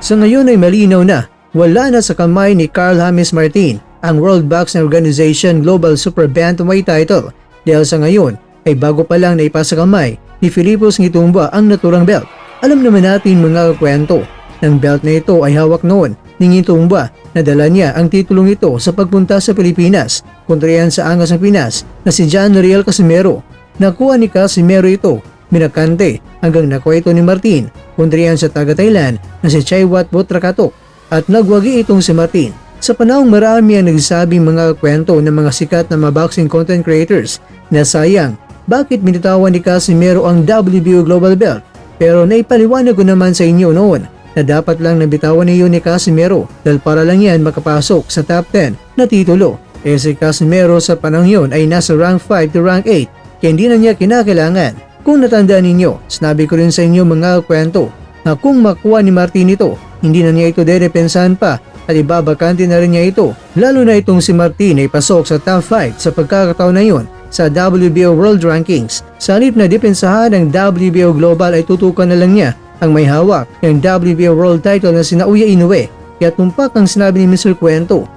Sa ngayon ay malinaw na wala na sa kamay ni Carl James Martin ang World Boxing Organization Global Super Bantamweight title dahil sa ngayon ay bago pa lang naipasa kamay ni Filipos Ngitumba ang naturang belt. Alam naman natin mga kwento ng belt na ito ay hawak noon ni Ngitumba na dala niya ang titulong ito sa pagpunta sa Pilipinas kontra yan sa angas ng Pinas na si John Riel Casimero. Nakuha ni Casimero ito, minakante hanggang nakuha ito ni Martin kontra yan sa taga-Thailand na si Chaiwat Botrakatok at nagwagi itong si Martin. Sa panahong marami ang nagsasabing mga kwento ng mga sikat na mga boxing content creators na sayang bakit binitawan ni Casimero ang WBO Global Belt, pero naipaliwanag ko naman sa inyo noon na dapat lang nabitawan niyo ni Casimero dahil para lang yan makapasok sa top 10 na titulo. Si Casimero sa panahon yun ay nasa rank 5 to rank 8 kaya hindi na niya kinakailangan. Kung natandaan ninyo, sinabi ko rin sa inyo mga kwento na kung makuha ni Martin ito, hindi na niya ito dedepensahan pa at ibabakante na rin niya ito. Lalo na itong si Martin ay pasok sa top 5 sa pagkakataon na yun sa WBO World Rankings. Sa halip na depensahan ng WBO Global ay tutukan na lang niya ang may hawak ng WBO World title na sina Uya Inoue. Kaya tumpak ang sinabi ni Mr. Kwento